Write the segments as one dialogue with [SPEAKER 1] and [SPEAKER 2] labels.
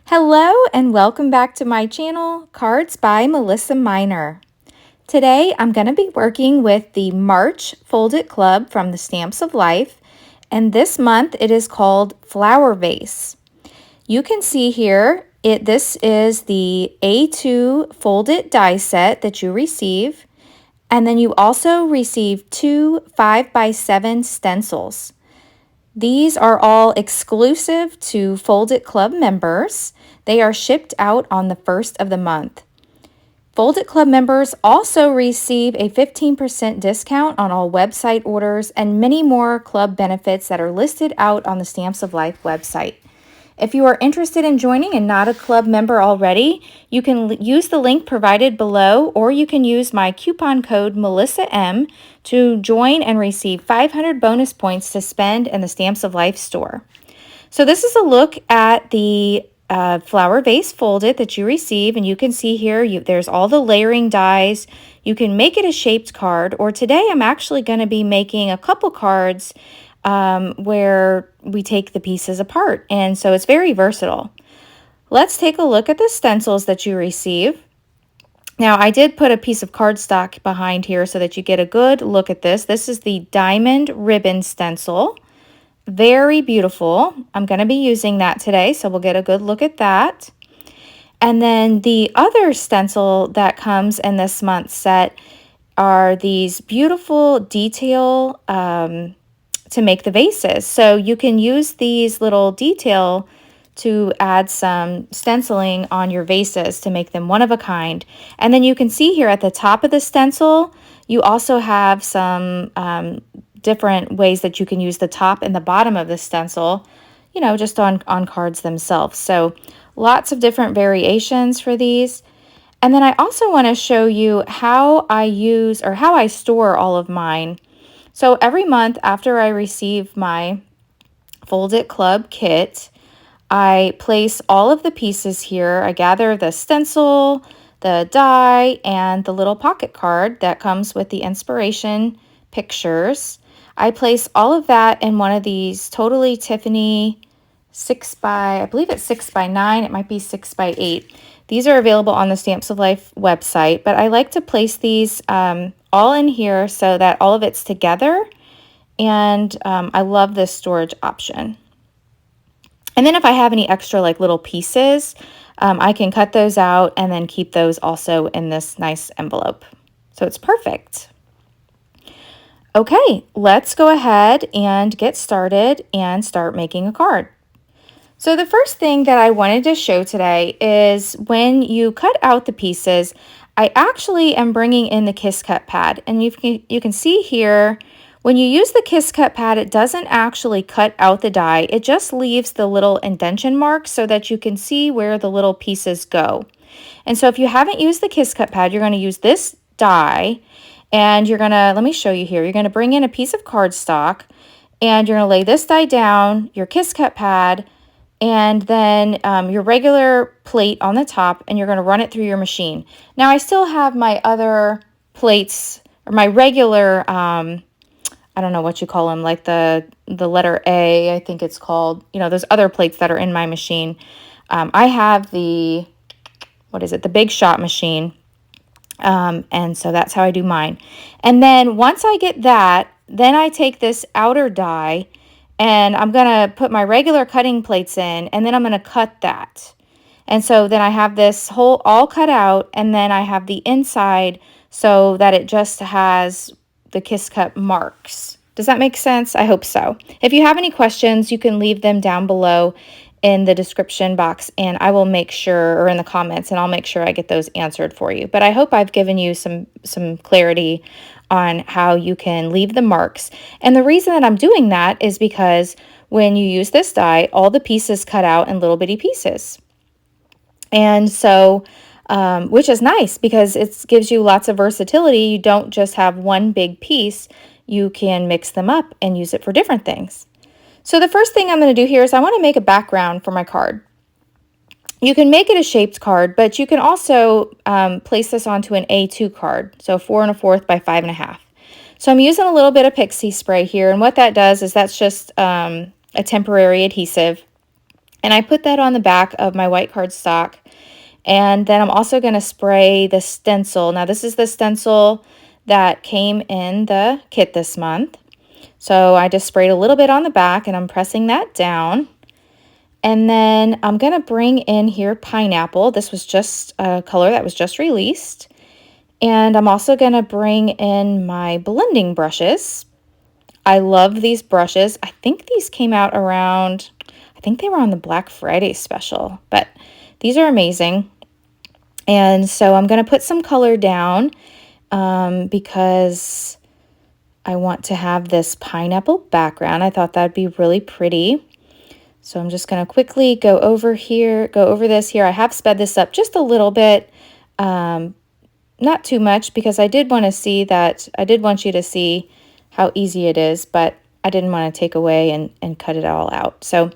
[SPEAKER 1] Hello and welcome back to my channel, Cards by Melissa Minor. Today I'm going to be working with the March Fold It Club from the Stamps of Life, and this month it is called Flower Vase. You can see here, this is the A2 Fold It die set that you receive, and then you also receive two 5x7 stencils. These are all exclusive to Fold It Club members. They are shipped out on the 1st of the month. Fold It Club members also receive a 15% discount on all website orders and many more club benefits that are listed out on the Stamps of Life website. If you are interested in joining and not a club member already, you can use the link provided below, or you can use my coupon code MelissaM to join and receive 500 bonus points to spend in the Stamps of Life store. So this is a look at the flower vase folded that you receive, and you can see here there's all the layering dies. You can make it a shaped card, or today I'm actually going to be making a couple cards where we take the pieces apart, and so it's very versatile. Let's take a look at the stencils that you receive. Now, I did put a piece of cardstock behind here so that you get a good look at this. This is the diamond ribbon stencil. Very beautiful. I'm going to be using that today, so we'll get a good look at that. And then the other stencil that comes in this month's set are these beautiful detail to make the vases. So you can use these little detail to add some stenciling on your vases to make them one of a kind. And then you can see here at the top of the stencil, you also have some different ways that you can use the top and the bottom of the stencil, you know, just on cards themselves. So lots of different variations for these. And then I also want to show you how I use or how I store all of mine. So every month after I receive my Fold It Club kit, I place all of the pieces here. I gather the stencil, the die, and the little pocket card that comes with the inspiration pictures. I place all of that in one of these Totally Tiffany I believe it's 6x9, it might be 6x8. These are available on the Stamps of Life website, but I like to place these all in here so that all of it's together, and I love this storage option. And then if I have any extra like little pieces, I can cut those out and then keep those also in this nice envelope. So it's perfect. Okay, let's go ahead and get started and start making a card. So the first thing that I wanted to show today is when you cut out the pieces, I actually am bringing in the Kiss Cut pad. And you can see here, when you use the Kiss Cut pad, it doesn't actually cut out the die. It just leaves the little indentation marks so that you can see where the little pieces go. And so if you haven't used the Kiss Cut pad, you're going to use this die, and you're going to, let me show you here, you're going to bring in a piece of cardstock, and you're going to lay this die down, your Kiss Cut pad, and then your regular plate on the top, and you're going to run it through your machine. Now I still have my other plates, or my regular, I don't know what you call them, like the letter A, I think it's called, you know, those other plates that are in my machine. I have the, the Big Shot machine, and so that's how I do mine. And then once I get that, then I take this outer die, and I'm going to put my regular cutting plates in, and then I'm going to cut that. And so then I have this whole all cut out, and then I have the inside so that it just has the Kiss Cut marks. Does that make sense? I hope so. If you have any questions, you can leave them down below in the description box, and I will make sure, or in the comments, and I'll make sure I get those answered for you. But I hope I've given you some clarity on how you can leave the marks. And the reason that I'm doing that is because when you use this die, all the pieces cut out in little bitty pieces. And so, which is nice because it gives you lots of versatility. You don't just have one big piece. You can mix them up and use it for different things. So the first thing I'm going to do here is I want to make a background for my card. You can make it a shaped card, but you can also place this onto an A2 card, so 4 1/4 by 5 1/2. So I'm using a little bit of pixie spray here, and what that does is that's just a temporary adhesive. And I put that on the back of my white cardstock. And then I'm also going to spray the stencil. Now this is the stencil that came in the kit this month. So I just sprayed a little bit on the back and I'm pressing that down. And then I'm going to bring in here pineapple. This was just a color that was just released. And I'm also going to bring in my blending brushes. I love these brushes. I think these came out around, I think they were on the Black Friday special, but these are amazing. And so I'm going to put some color down because I want to have this pineapple background. I thought that'd be really pretty. So I'm just going to quickly go over this here. I have sped this up just a little bit, not too much, because I did want you to see how easy it is, but I didn't want to take away and cut it all out. So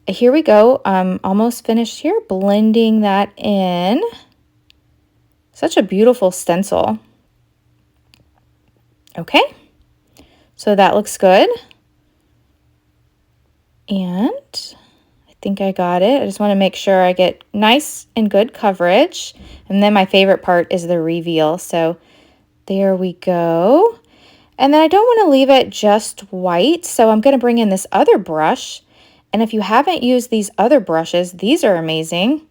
[SPEAKER 1] here we go. I'm almost finished here, blending that in. Such a beautiful stencil. Okay, so that looks good. And I think I got it. I just want to make sure I get nice and good coverage. And then my favorite part is the reveal. So there we go. And then I don't want to leave it just white. So I'm going to bring in this other brush. And if you haven't used these other brushes, these are amazing.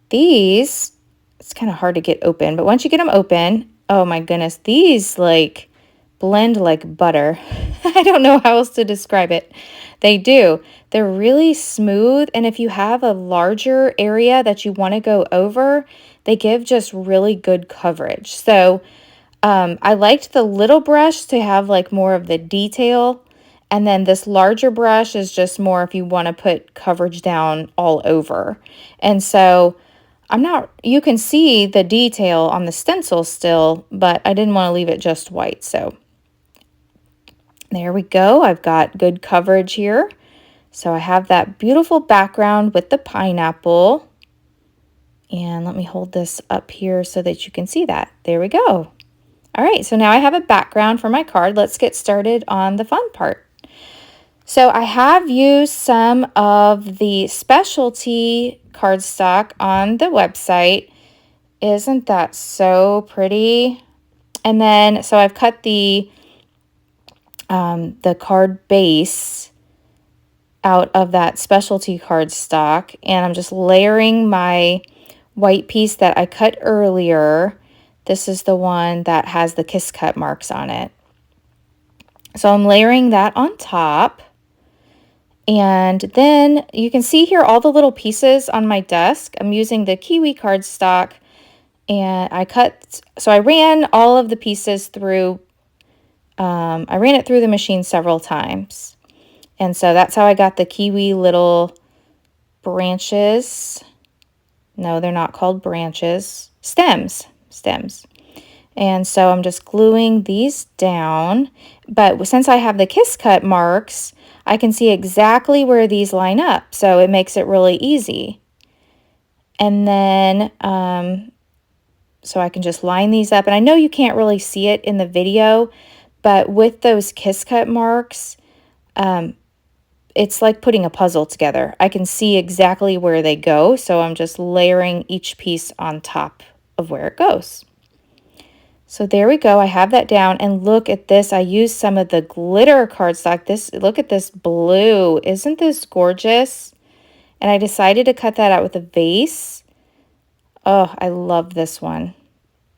[SPEAKER 1] These, it's kind of hard to get open, but once you get them open, oh my goodness, these like blend like butter. I don't know how else to describe it. They do. They're really smooth, and if you have a larger area that you want to go over, they give just really good coverage. So I liked the little brush to have like more of the detail, and then this larger brush is just more if you want to put coverage down all over. And so you can see the detail on the stencil still, but I didn't want to leave it just white. So there we go. I've got good coverage here. So I have that beautiful background with the pineapple. And let me hold this up here so that you can see that. There we go. All right, so now I have a background for my card. Let's get started on the fun part. So I have used some of the specialty cardstock on the website. Isn't that so pretty? And then, so I've cut the card base out of that specialty cardstock, and I'm just layering my white piece that I cut earlier. This is the one that has the kiss cut marks on it. So I'm layering that on top. And then you can see here all the little pieces on my desk. I'm using the kiwi cardstock, and I ran all of the pieces through, I ran it through the machine several times. And so that's how I got the kiwi little branches. No, they're not called branches. Stems. And so I'm just gluing these down. But since I have the kiss cut marks, I can see exactly where these line up. So it makes it really easy. And then, so I can just line these up. And I know you can't really see it in the video, but with those kiss cut marks, it's like putting a puzzle together. I can see exactly where they go, so I'm just layering each piece on top of where it goes. So there we go. I have that down, and look at this. I used some of the glitter cardstock. Look at this blue. Isn't this gorgeous? And I decided to cut that out with a vase. Oh, I love this one.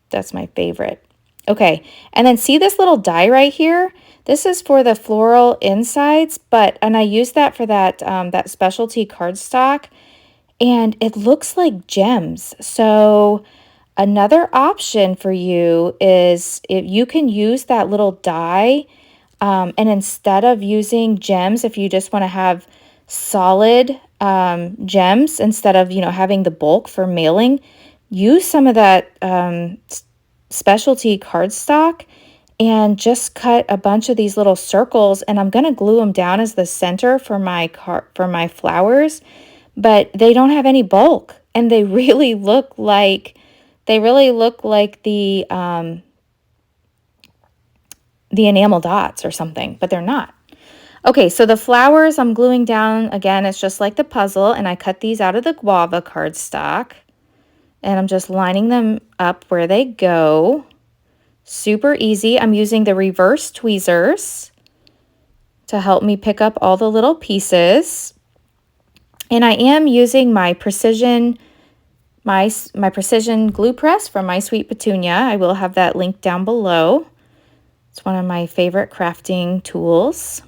[SPEAKER 1] That's my favorite. Okay, and then see this little die right here? This is for the floral insides, and I used that for that that specialty cardstock, and it looks like gems. So another option for you is if you can use that little die, and instead of using gems, if you just want to have solid gems instead of having the bulk for mailing, use some of that specialty cardstock and just cut a bunch of these little circles, and I'm going to glue them down as the center for my flowers, but they don't have any bulk, and they really look like the enamel dots or something, but they're not. Okay, so the flowers I'm gluing down, again, it's just like the puzzle, and I cut these out of the guava cardstock, and I'm just lining them up where they go. Super easy. I'm using the reverse tweezers to help me pick up all the little pieces. And I am using my precision glue press from My Sweet Petunia. I will have that linked down below. It's one of my favorite crafting tools.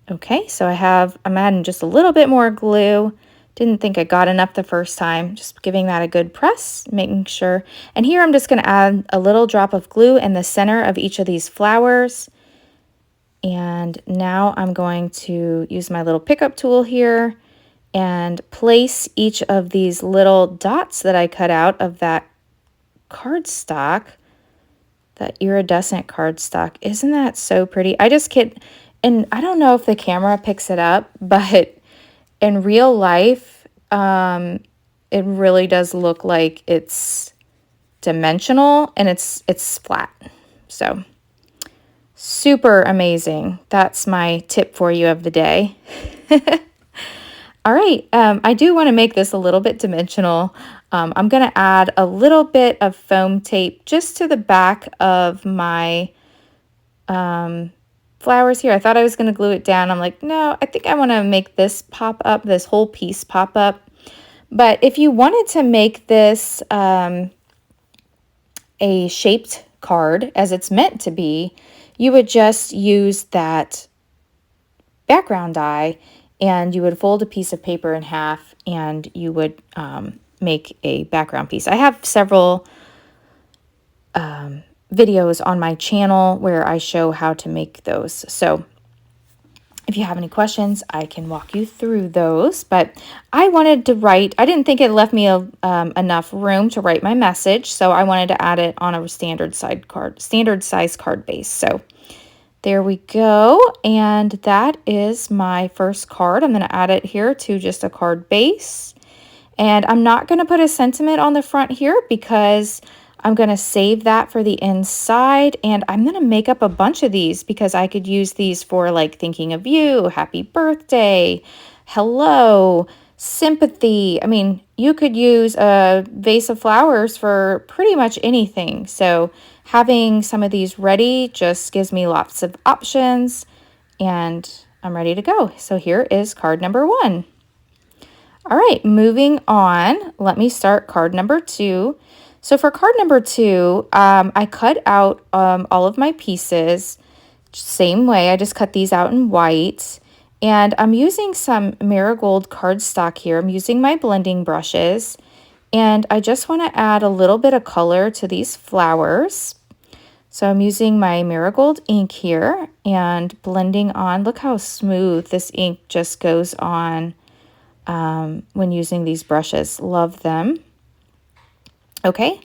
[SPEAKER 1] Okay, so I'm adding just a little bit more glue. Didn't think I got enough the first time. Just giving that a good press, making sure. And here I'm just going to add a little drop of glue in the center of each of these flowers. And now I'm going to use my little pickup tool here and place each of these little dots that I cut out of that cardstock, that iridescent cardstock. Isn't that so pretty? And I don't know if the camera picks it up, but in real life, it really does look like it's dimensional and it's flat. So super amazing. That's my tip for you of the day. All right, I do want to make this a little bit dimensional. I'm going to add a little bit of foam tape just to the back of my flowers here. I thought I was going to glue it down. I'm like, no, I think I want to make this pop up, this whole piece pop up. But if you wanted to make this a shaped card as it's meant to be, you would just use that background die and you would fold a piece of paper in half and you would make a background piece. I have several videos on my channel where I show how to make those. So if you have any questions, I can walk you through those. But I wanted to write, I didn't think it left me enough room to write my message, so I wanted to add it on a standard size card base. So there we go. And that is my first card. I'm going to add it here to just a card base. And I'm not going to put a sentiment on the front here because I'm going to save that for the inside, and I'm going to make up a bunch of these because I could use these for like thinking of you, happy birthday, hello, sympathy. I mean, you could use a vase of flowers for pretty much anything. So having some of these ready just gives me lots of options, and I'm ready to go. So here is card number 1. All right, moving on, let me start card number 2. So for card number 2, I cut out all of my pieces, same way. I just cut these out in white, and I'm using some marigold cardstock here. I'm using my blending brushes, and I just want to add a little bit of color to these flowers. So I'm using my marigold ink here and blending on. Look how smooth this ink just goes on when using these brushes. Love them. Okay,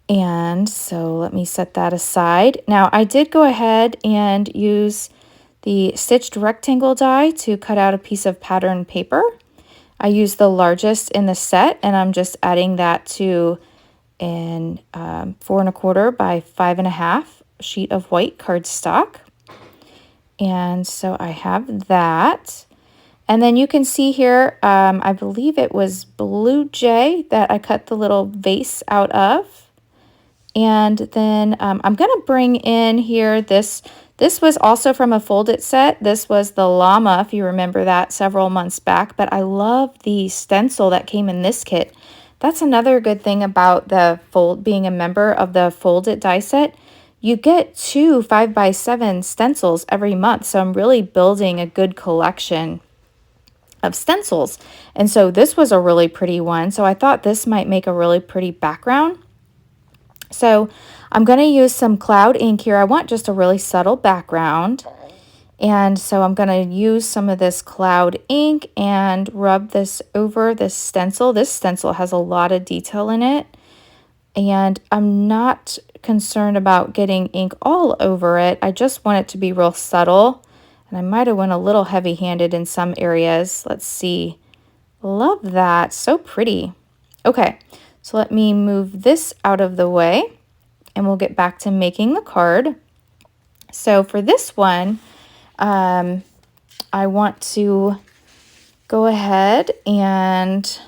[SPEAKER 1] and so let me set that aside. Now I did go ahead and use the stitched rectangle die to cut out a piece of pattern paper. I used the largest in the set, and I'm just adding that to an 4 1/4 by 5 1/2 sheet of white cardstock. And so I have that. And then you can see here, I believe it was Blue Jay that I cut the little vase out of. And then I'm going to bring in here this was also from a folded set. This was the llama, if you remember that, several months back. But I love the stencil that came in this kit. That's another good thing about being a member of the folded die set. You get 2 5x7 stencils every month. So I'm really building a good collection of stencils. And so this was a really pretty one. So I thought this might make a really pretty background. So I'm going to use some cloud ink here. I want just a really subtle background. And so I'm going to use some of this cloud ink and rub this over this stencil. This stencil has a lot of detail in it. And I'm not concerned about getting ink all over it. I just want it to be real subtle. And I might have went a little heavy-handed in some areas. Let's see. Love that. So pretty. Okay, so let me move this out of the way, and we'll get back to making the card. So for this one, I want to go ahead and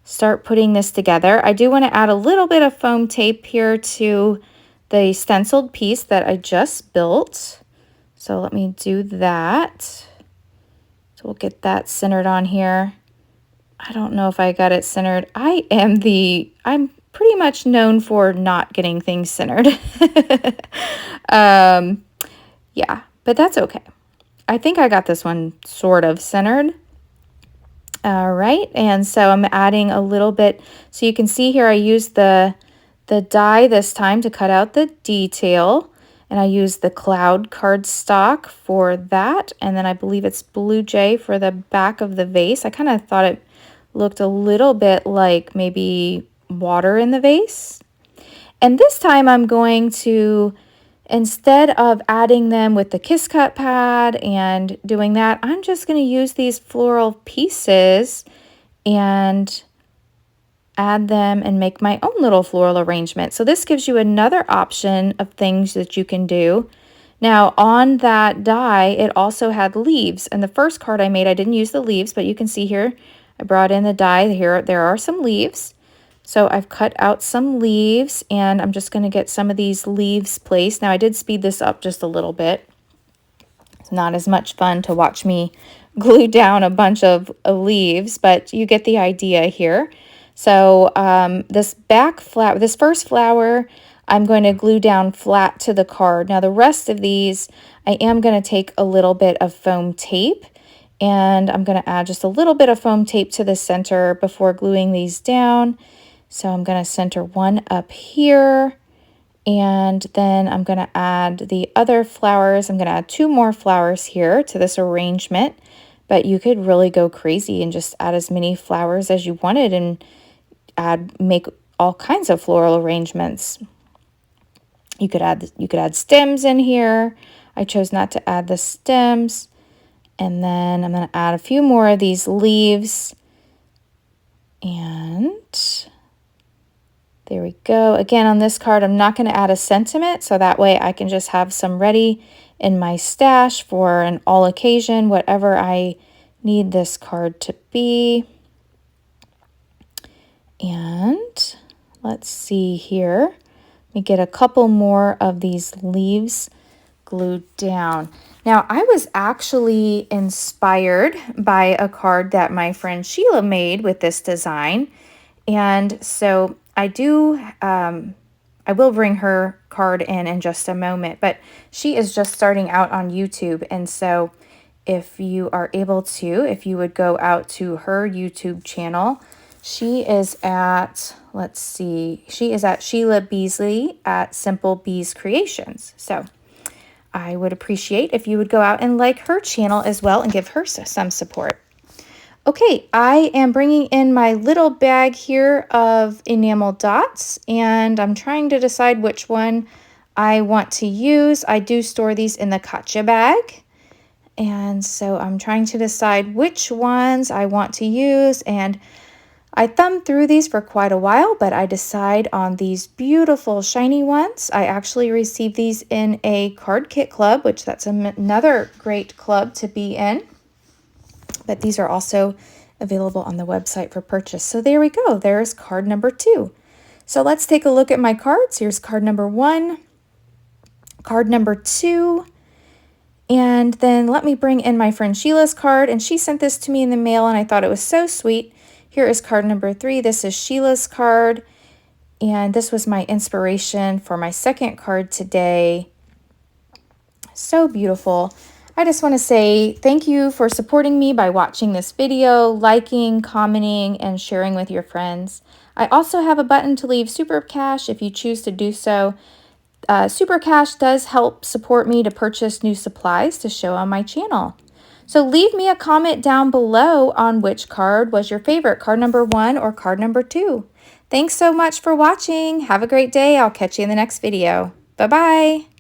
[SPEAKER 1] start putting this together. I do want to add a little bit of foam tape here to the stenciled piece that I just built. So let me do that. So we'll get that centered on here. I don't know if I got it centered. I'm pretty much known for not getting things centered. Yeah, but that's okay. I think I got this one sort of centered. All right, and so I'm adding a little bit. So you can see here I used the die this time to cut out the detail, and I used the cloud cardstock for that, and then I believe it's Blue Jay for the back of the vase. I kind of thought it looked a little bit like maybe water in the vase. And this time I'm going to, instead of adding them with the Kiss Cut pad and doing that, I'm just going to use these floral pieces and add them and make my own little floral arrangement. So this gives you another option of things that you can do. Now on that die, it also had leaves. And the first card I made, I didn't use the leaves, but you can see here, I brought in the die. Here, there are some leaves. So I've cut out some leaves, and I'm just going to get some of these leaves placed. Now I did speed this up just a little bit. It's not as much fun to watch me glue down a bunch of leaves, but you get the idea here. So this first flower, I'm going to glue down flat to the card. Now the rest of these, I am going to take a little bit of foam tape, and I'm going to add just a little bit of foam tape to the center before gluing these down. So I'm going to center one up here, and then I'm going to add the other flowers. I'm going to add 2 more flowers here to this arrangement, but you could really go crazy and just add as many flowers as you wanted and make all kinds of floral arrangements. You could add stems in here. I chose not to add the stems. And then I'm going to add a few more of these leaves. And there we go. Again, on this card, I'm not going to add a sentiment, so that way I can just have some ready in my stash for an all occasion, whatever I need this card to be. And let's see here. Let me get a couple more of these leaves glued down. Now, I was actually inspired by a card that my friend Sheila made with this design. And so I will bring her card in just a moment, but she is just starting out on YouTube. And so if you are able to, if you would go out to her YouTube channel, she is at, let's see, she is at Sheila Beasley at Simple Bees Creations. So I would appreciate if you would go out and like her channel as well and give her some support. Okay, I am bringing in my little bag here of enamel dots, and I'm trying to decide which one I want to use. I do store these in the Katcha bag, and so I'm trying to decide which ones I want to use, and I thumbed through these for quite a while, but I decide on these beautiful shiny ones. I actually received these in a card kit club, which that's another great club to be in. But these are also available on the website for purchase. So there we go. There's card number 2. So let's take a look at my cards. Here's card number 1, card number 2, and then let me bring in my friend Sheila's card, and she sent this to me in the mail, and I thought it was so sweet. Here is card number 3. This is Sheila's card, and this was my inspiration for my second card today. So beautiful. I just want to say thank you for supporting me by watching this video, liking, commenting, and sharing with your friends. I also have a button to leave Super Cash if you choose to do so. Super Cash does help support me to purchase new supplies to show on my channel. So leave me a comment down below on which card was your favorite, card number 1 or card number 2. Thanks so much for watching. Have a great day. I'll catch you in the next video. Bye-bye.